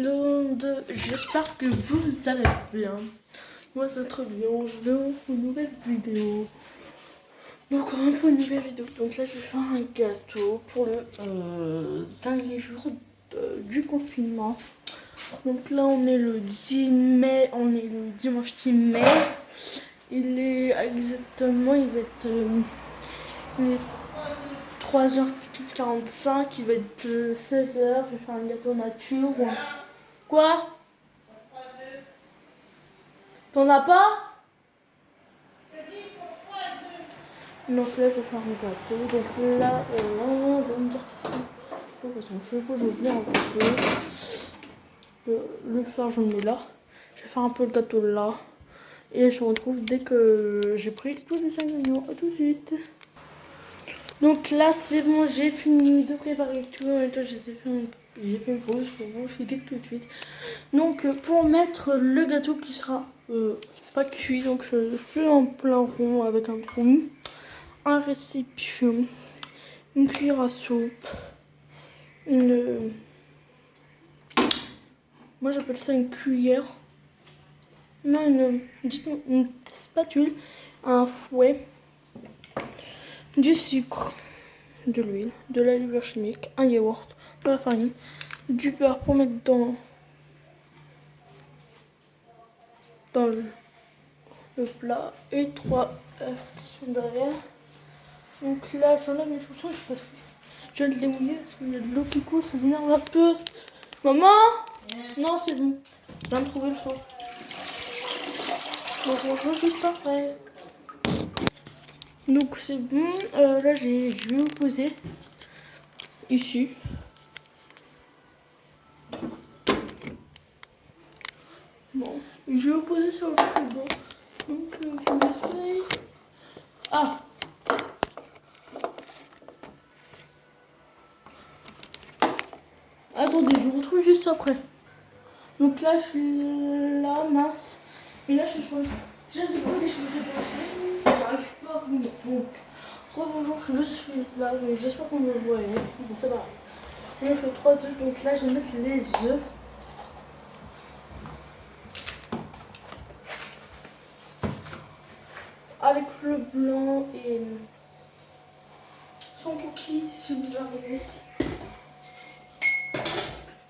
J'espère que vous allez bien. Moi c'est très bien, je vais une nouvelle vidéo. Donc un peu une nouvelle vidéo. Donc là je vais faire un gâteau pour le dernier jour du confinement. Donc là on est le 10 mai, on est le dimanche 10 mai. Il est exactement, il va être 3h45, il va être 16h, je vais faire un gâteau nature. Quoi? T'en as pas? Donc là je vais faire un gâteau. Donc là, on va me dire qu'ici, il faut que son cheveu, je vais un peu. Le fer je le mets là. Je vais faire un peu le gâteau là. Et je me retrouve dès que j'ai pris tous les ingrédients. A tout de suite. Donc là c'est bon, j'ai fini de préparer tout. En même temps j'ai fait une pause pour vous filer tout de suite. Donc pour mettre le gâteau qui sera pas cuit, donc je fais un plein rond avec un trou, un récipient, une cuillère à soupe, moi j'appelle ça une cuillère, non une spatule, un fouet, du sucre, de l'huile, de la levure chimique, un yaourt, de la farine, du beurre pour mettre dans le plat et 3 œufs qui sont derrière. Donc là j'enlève mes chaussons, je vais les mouiller parce qu'il y a de l'eau qui coule, ça m'énerve un peu. Maman? Non c'est bon, je viens de trouver le son. Donc on joue juste après. Donc c'est bon, là je vais vous poser ici. Bon, je vais vous poser sur le frigo. Donc je m'essaye. Ah! Attendez, je vous retrouve juste après. Donc là je suis là, mince. Mais là je suis sur le... Je sais pas si je vous ai branché. J'arrive pas à vous mettre. Donc, bonjour, je suis là. J'espère que vous me voyez. Bon, c'est pareil. Là, je fais 3 œufs. Donc là, je vais mettre les œufs. Avec le blanc et son cookie, si vous arrivez.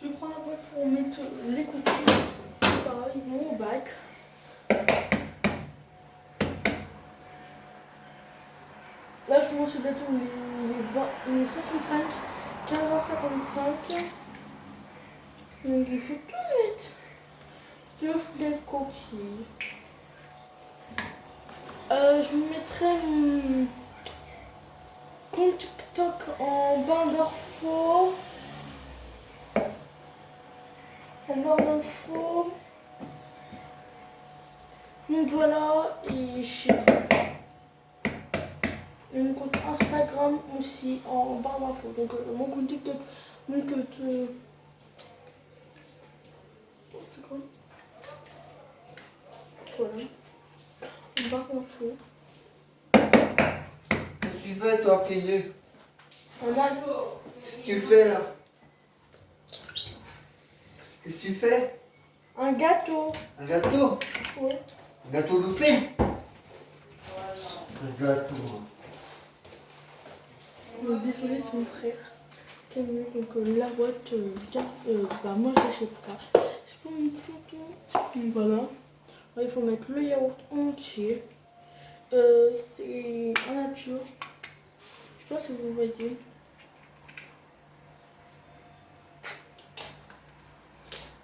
Je vais prendre un boîte pour mettre les cookies. Pareil, ils vont au bac. Là, je commence bientôt les 55, 15 à 55. Donc, il faut tout mettre sur les coquilles. Je mettrai mon compte TikTok en barre d'infos. Donc voilà, et mon compte Instagram aussi en barre d'infos. Donc mon compte TikTok, mon compte... c'est quoi? Voilà. En barre d'infos. Qu'est-ce que tu fais toi, pieds nus? Qu'est-ce que tu fais là? Qu'est-ce que tu fais? Un gâteau. Un gâteau? Oui. Un gâteau loupé? Un gâteau. Désolé, c'est mon frère qui est venu. Donc la boîte, bah moi je l'achète pas. C'est pour mon tonton. Voilà. Là, il faut mettre le yaourt entier. C'est en nature. Je sais pas si vous voyez.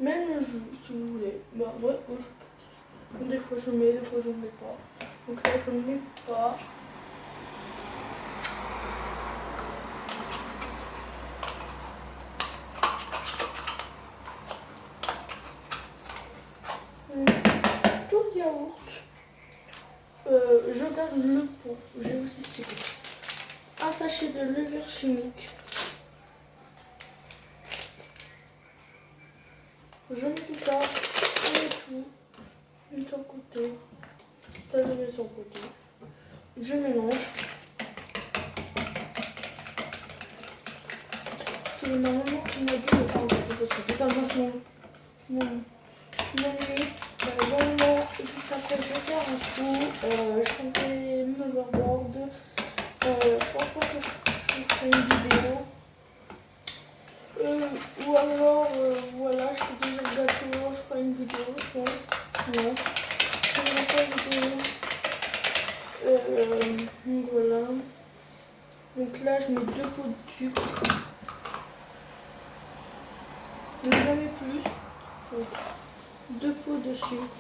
Même le jus, si vous voulez. Bah ouais, moi je... Des fois je mets, des fois je ne mets pas. Donc là je ne mets pas. Tout le yaourt. Je garde le pot. J'ai aussi cité un sachet de levure chimique. Je mets tout ça, je mets tout, de son côté, ça je mets de son côté, je mélange. C'est ma maman qui m'a dit de faire un gâteau parce que c'est un vachement je me mets vraiment juste après je vais faire un coup. Je ferai une overboard. Je pense pas que je ferai une vidéo. Ou alors, voilà, je fais déjà le gâteau, je ferai une vidéo, je pense. Non, je ferai pas une vidéo. Donc voilà. Donc là, je mets 2 pots de sucre. Mais jamais plus. Donc, 2 pots de sucre.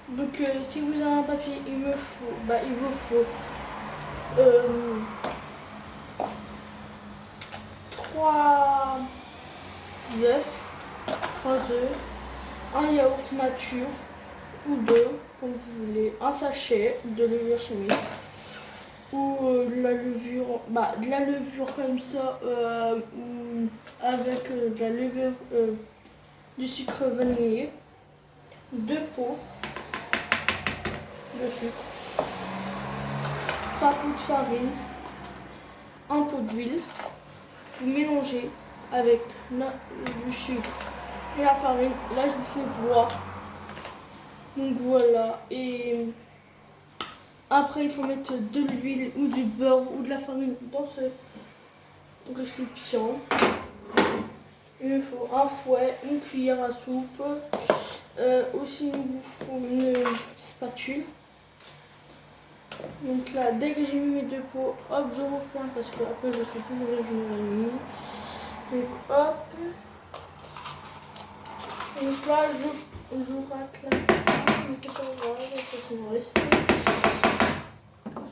Donc si vous avez un papier, il vous faut 3 œufs, 3 œufs, un yaourt nature ou 2, comme vous voulez, un sachet de levure chimique ou de la levure comme ça ou avec de la levure du sucre vanillé, 2 pots de sucre, 3 pots de farine, 1 pot d'huile. Vous mélangez avec du sucre et la farine. Là, je vous fais voir. Donc voilà. Et après, il faut mettre de l'huile ou du beurre ou de la farine dans ce récipient. Il me faut un fouet, une cuillère à soupe. Aussi, il vous faut une spatule. Donc là, dès que j'ai mis mes 2 pots, hop, je referme parce que après je sais plus où je l'ai mis. Donc hop. Donc là, je racle la pâte, mais c'est pas grave, ça va rester.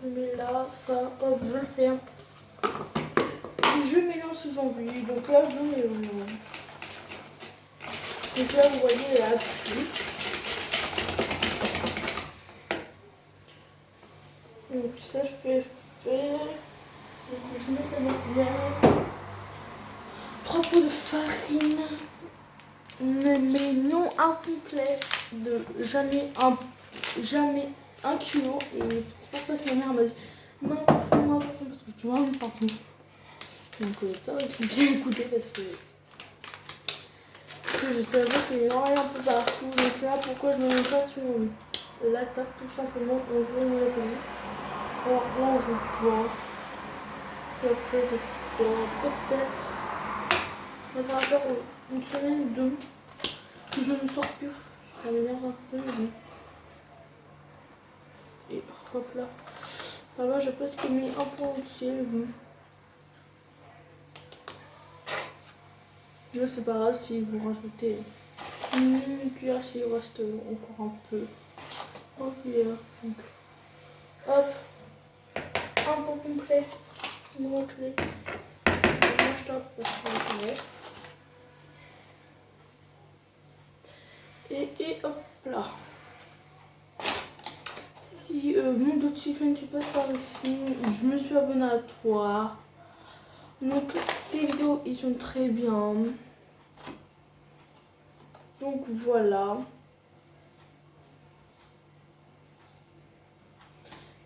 Je mets là, ça, hop, je le ferme. Et je mélange ce jambon. Donc là, je mélange. Donc là, vous voyez là dessus. Donc ça fait faire. Donc je mets ça bien. 3 pots de farine. Mais non incomplet de jamais 1 kilo. Et c'est pour ça que ma mère m'a dit non, parce que tu vois, parfum. Donc ça va être bien écouté parce que je savais qu'il y en avait un peu partout. Donc là, pourquoi je me mets pas sur la table, tout simplement, on joue au Monopoly. Alors là, on joue pas. Et après, je sors peut-être. On va faire une semaine ou 2 que je ne sors plus. Ça m'énerve un peu, mais et hop là. Ah bah, j'ai presque mis un point entier. Là, c'est pas grave si vous rajoutez une cuillère, s'il reste encore un peu. Une cuillère. Donc, hop. Un pot complet. Une grande clé. Moi, je tape parce que et hop là. Si mon dos de chiffon, tu passes par ici, je me suis abonnée à toi. Donc les vidéos ils sont très bien. Donc voilà.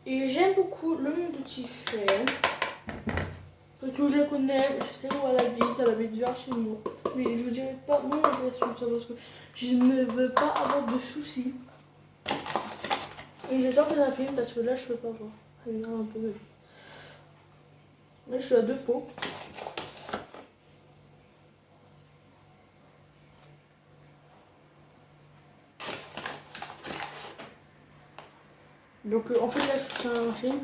Et j'aime beaucoup le monde de Tiffany. Parce que je la connais, je sais où elle habite vers chez moi. Mais je vous dirai pas mon adresse sur ça parce que je ne veux pas avoir de soucis. Et j'adore que la filme parce que là je peux pas voir. Ça m'énerve un peu. Là je suis à 2 pots. Donc en fait là je suis sur la machine.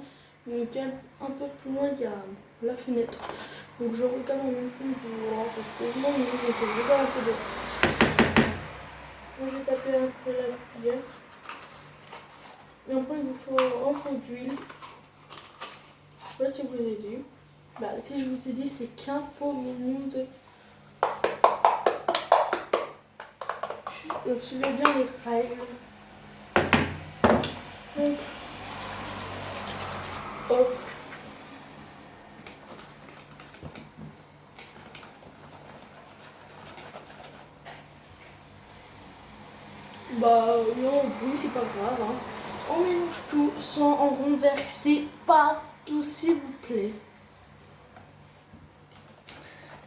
Donc un peu plus loin il y a la fenêtre. Donc je regarde en même temps pour voir parce que je m'ennuie. Donc je regarde un peu de. Donc je vais taper un peu la cuillère. Et après il vous faut un pot d'huile. Je sais pas si je vous ai dit. Bah si je vous ai dit c'est qu'un pot minimum de. Suivez bien les règles. Donc hop. Bah non, oui, c'est pas grave. Hein. On mélange tout sans en renverser partout, s'il vous plaît.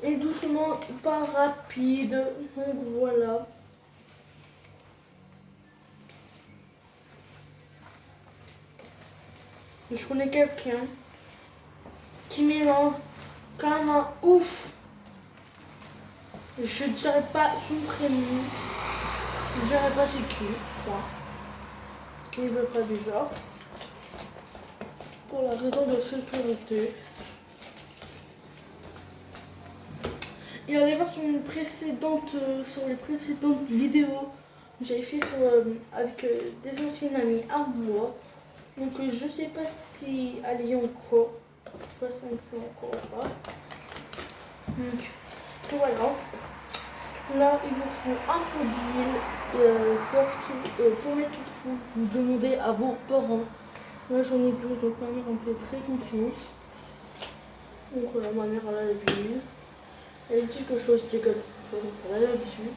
Et doucement, pas rapide. Donc voilà. Je connais quelqu'un qui mélange comme un ouf. Je dirais pas son prénom. Je dirais pas c'est qui. Enfin, qui veut pas déjà. Pour la raison de sécurité. Et allez voir sur les précédentes vidéos que j'avais fait avec des anciennes amies à moi. Donc je sais pas si elle y est encore. Je sais pas si elle fait encore ou pas. Donc voilà. Là il vous faut un peu d'huile. Surtout pour mettre tout fou, vous demandez à vos parents. Moi j'en ai 12, donc ma mère en fait très confiance. Donc voilà, ma mère elle a l'huile. Elle dit quelque chose de dégueulasse, donc elle a l'habitude.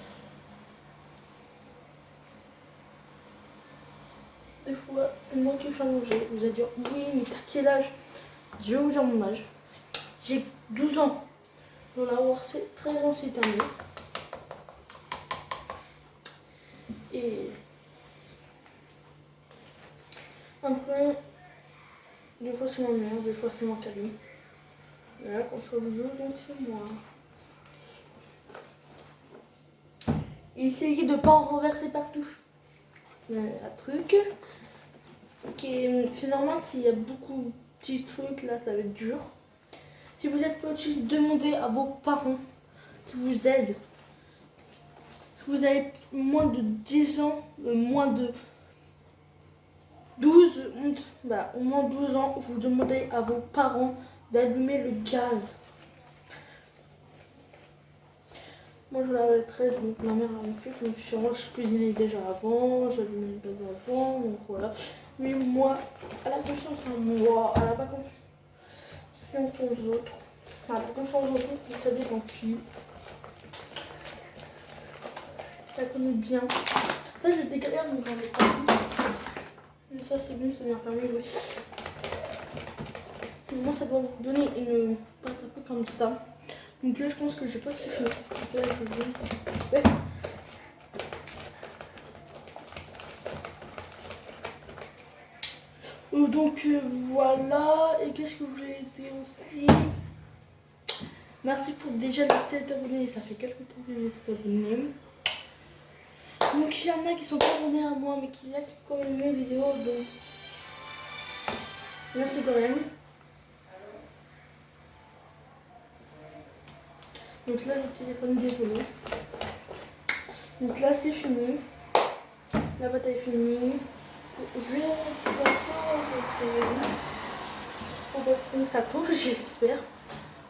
Des fois, c'est moi qui fais à manger. Vous allez dire, oui, mais t'as quel âge? Je vais vous dire mon âge. J'ai 12 ans. On va avoir 13 ans cette année. Et après, des fois c'est ma mère, des fois c'est moi qui allume. Et là, quand je suis au boulot, donc c'est moi. Essayez de ne pas en renverser partout. Il y a un truc qui est, c'est normal s'il y a beaucoup de petits trucs, là ça va être dur. Si vous êtes petit, demandez à vos parents qui vous aident. Si vous avez moins de 10 ans, moins de 12, 11, au moins 12 ans, vous demandez à vos parents d'allumer le gaz. Moi je l'avais très, donc ma mère a fait confiance, je cuisinais déjà avant, j'allumais le gaz avant, donc voilà. Mais moi, elle a confiance en moi, elle n'a pas confiance aux autres. Elle a confiance aux autres, mais ça dépend qui. Ça connaît bien. Ça j'ai des galères, donc j'en ai pas. Mais ça c'est bon, c'est bien permis, oui. Moi ça doit vous donner une pâte un peu comme ça. Donc là je pense que j'ai pas assez fait. Là, ouais. Donc voilà, et qu'est-ce que vous avez dit aussi? Merci pour déjà les 7 abonnés, ça fait quelques temps que j'ai 7 abonnés. Donc il y en a qui sont pas abonnés à moi mais qui likent quand même mes vidéos, donc merci quand même. Donc là le téléphone, désolé. Donc là c'est fini, la pâte est finie. Je vais mettre ça sur le tato, j'espère.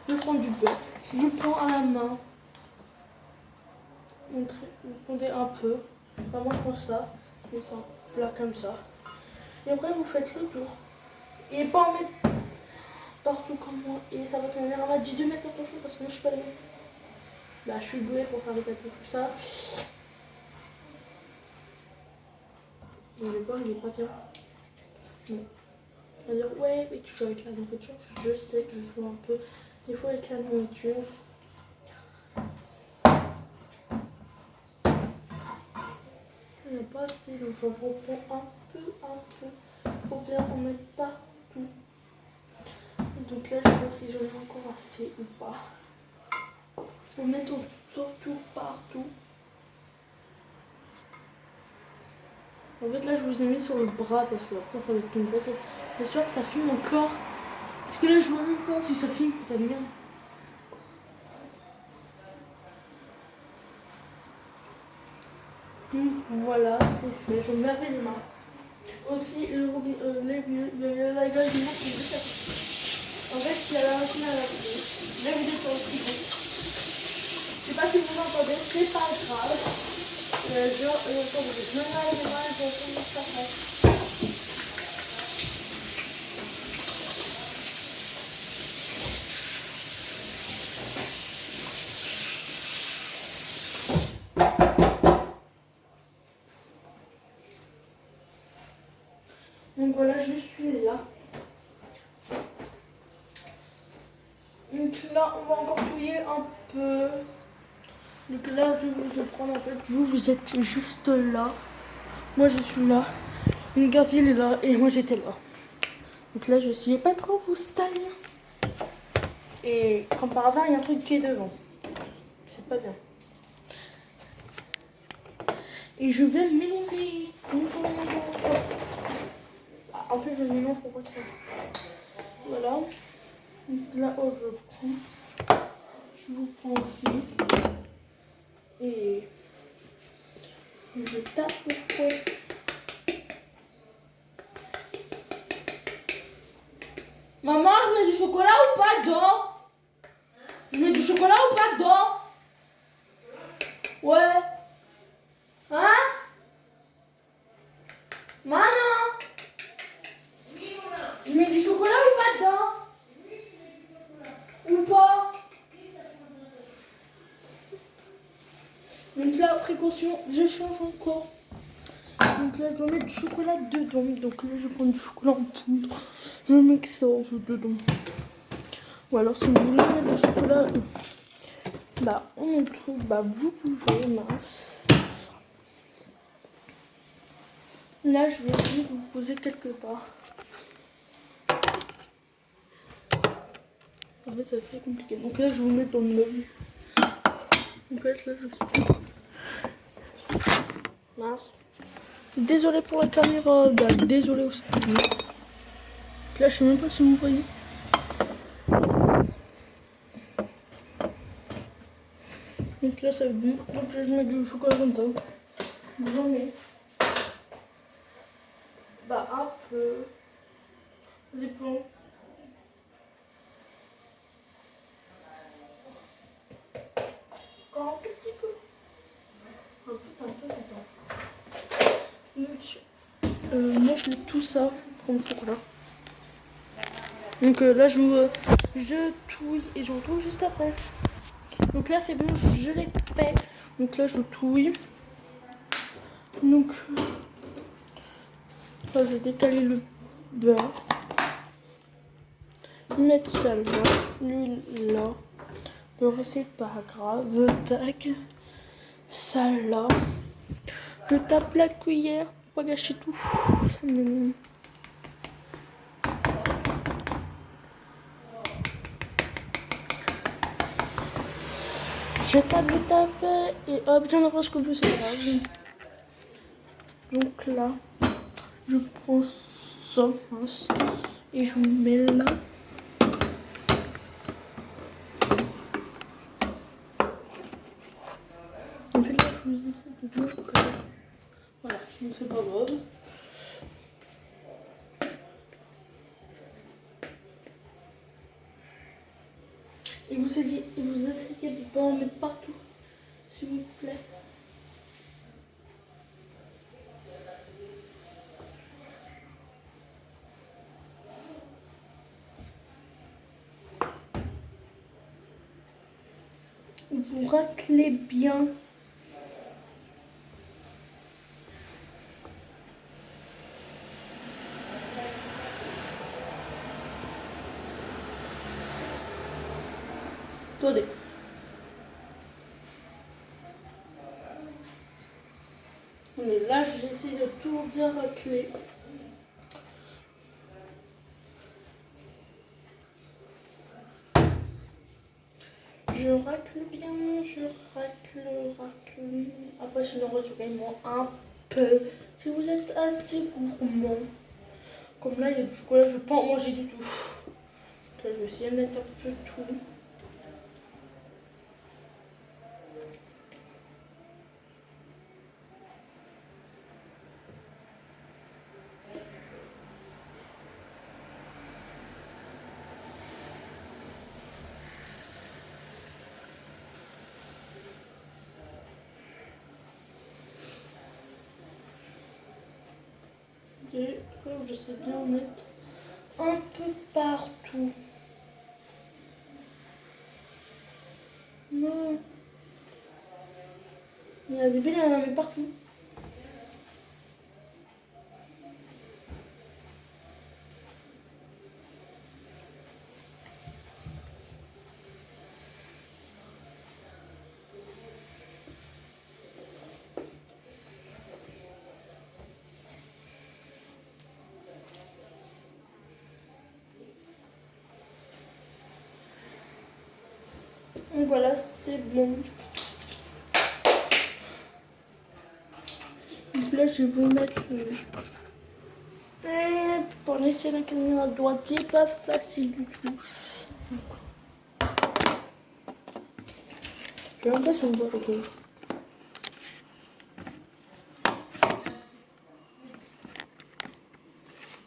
Je prends du beurre, je prends à la main. Vous prenez un peu. Enfin, moi je prends ça, et ça là comme ça. Et après vous faites le tour. Et pas en mettre partout comme moi. Et ça va tenir. Elle m'a dit de mettre attention parce que moi je suis pas douée. Bah je suis douée pour faire les tatous, tout ça. Et le beurre il est pas bien. Non. On va dire ouais mais tu joues avec la nourriture. Je sais que je joue un peu. Des fois avec la nourriture. Il n'y a pas assez, donc j'en reprends un peu. Faut bien en mettre partout. Donc là, je sais pas si j'en ai encore assez ou pas. On met surtout partout. En fait, là, je vous ai mis sur le bras parce que après, ça va être une grosse. J'espère que ça filme encore. Parce que là, je vois même pas si ça filme. Putain de merde. Donc voilà, c'est fait. Je me lavais les mains. Aussi, la gueule du monde, c'est juste à... En fait, il y a la machine à laver. Là, vous êtes sur le frigo. Je sais pas si vous entendez, c'est pas grave. Je me lave les mains, je vais faire ça après. Donc voilà, je suis là. Donc là, on va encore touiller un peu. Donc là, je vais vous en prendre en fait. Vous êtes juste là. Moi, je suis là. Mon gardien, il est là. Et moi, j'étais là. Donc là, je suis pas trop vous stagne. Et comme par hasard, il y a un truc qui est devant. C'est pas bien. Et je vais le mélanger. Ah, en fait, je le mélange pour pas que ça. Voilà. Donc là, oh, je prends. Je vous prends aussi. Et je tape le fouet. Maman, je mets du chocolat ou pas dedans? Je mets du chocolat ou pas dedans? Ouais. Hein? Maman? Je mets du chocolat ou pas dedans? Ou pas? Donc là, précaution, je change encore. Donc là, je dois mettre du chocolat dedans. Donc là, je prends du chocolat en poudre. Je mixe ça dedans. Ou alors, si vous voulez mettre du chocolat en truc, vous pouvez, mince. Là, je vais essayer de vous poser quelque part. En fait, c'est assez compliqué. Donc là, je vais vous mettre dans le meuble. Donc là, je sais pas. Mince. Désolé pour la caméra. Désolé aussi pour vous. Donc là, je sais même pas si vous voyez. Donc là, ça va être bon. Donc là, je mets du chocolat comme ça. J'en mets. Un peu. Ça dépend. Encore un tout petit peu. Un peu dedans. Donc, moi, je mets tout ça pour le chocolat. Donc là, je touille et je retrouve juste après. Donc là, c'est bon, je l'ai fait. Donc là, je touille. Donc, je vais décaler le beurre. Mettre ça là, l'huile là. Le reste, c'est pas grave. Tac. Ça là. Je tape la cuillère pour pas gâcher tout. Ça me... Je tape et hop, j'en ai presque plus, c'est grave. Donc là, je prends ça et je mets là. En fait, là, je vous essaie de dire que... Voilà, donc c'est pas grave. Et vous essayez de ne pas en mettre partout, s'il vous plaît. Vous raclez bien. Attendez. Mais là, j'essaie de tout bien racler. Je racle bien, je racle. Après, je le retirez-moi un peu. Si vous êtes assez gourmand. Comme là, il y a du chocolat, je ne veux pas en manger du tout. Donc là, je vais essayer de mettre un peu tout. Et je sais bien en mettre un peu partout. Non. Il y a des bébés, il y en a partout. Donc voilà, c'est bon. Donc là, je vais mettre le... Et pour laisser la caméra droite, c'est pas facile du tout. J'ai l'impression de voir le gauche.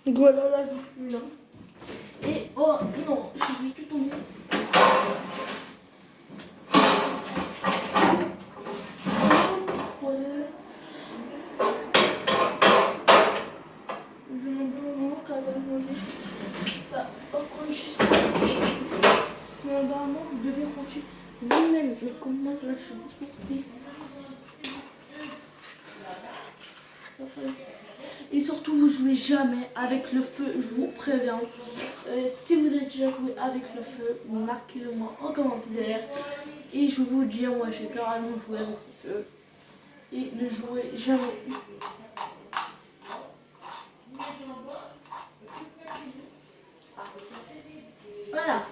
Donc voilà, là, je suis là. Et oh non, je suis tout tombé. Ouais. Je me demande quand même. Bah, après, juste. Mais normalement, vous devez franchir vous-même. Mais comme moi, je lâche beaucoup. Et surtout, vous jouez jamais avec le feu, je vous préviens. Si vous avez déjà joué avec le feu, marquez-le moi en commentaire. Et je vous dis, moi j'ai carrément joué avec le feu. Et ne jouez jamais. Voilà.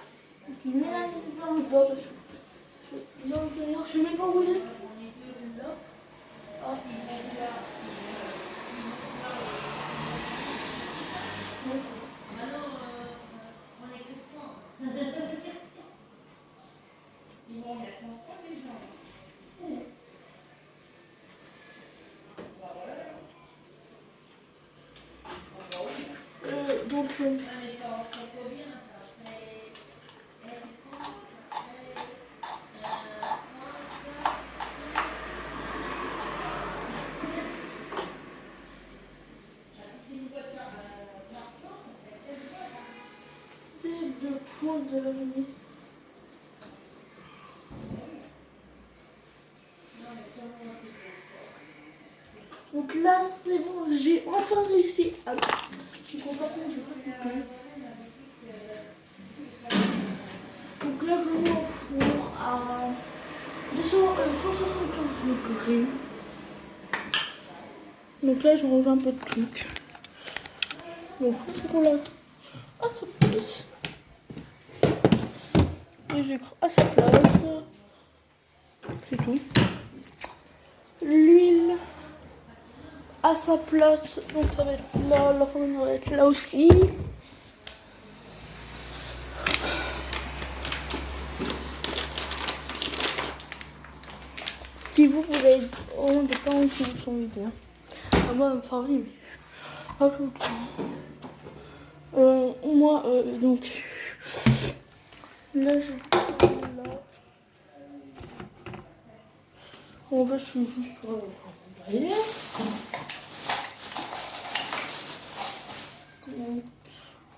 Donc il met la musique dans le bord dessus. Je sais même pas où il est. Là. Ah. Donc c'est le point de la nuit. Donc là c'est bon, j'ai enfin réussi à... Donc on va prendre, je vais couper. Donc là je mets au four à 175 degrés. Donc là je range un peu de trucs. Donc le chocolat à sa place. Les sucres à sa place. C'est tout. L'huile à sa place. Donc ça va être là, la farine va être là aussi. Si vous avez vraiment des parents qui vous sont vides. Ah moi, farine, pas tout le temps. Moi, donc, là, là. En fait, je suis juste sur le voyez.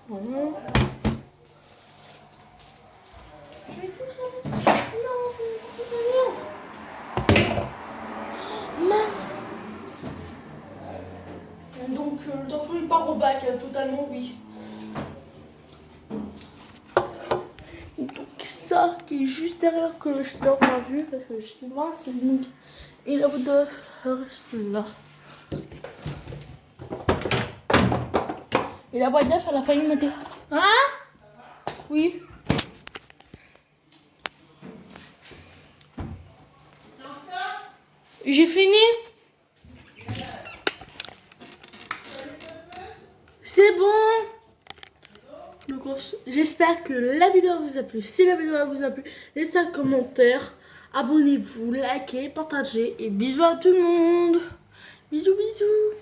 Voilà. Je vais tout ça. Non, je vais tout ça bien. Mince. Donc, le danger il part au bac, totalement oui. Donc ça qui est juste derrière que je t'ai pas vu parce que je suis mince donc et la boîte d'œuf reste là. Et la boîte d'œuf elle a failli me dire. Hein? Oui. J'ai fini. C'est bon. Donc, j'espère que la vidéo vous a plu. Si la vidéo vous a plu, laissez un commentaire. Abonnez-vous, likez, partagez. Et bisous à tout le monde. Bisous, bisous.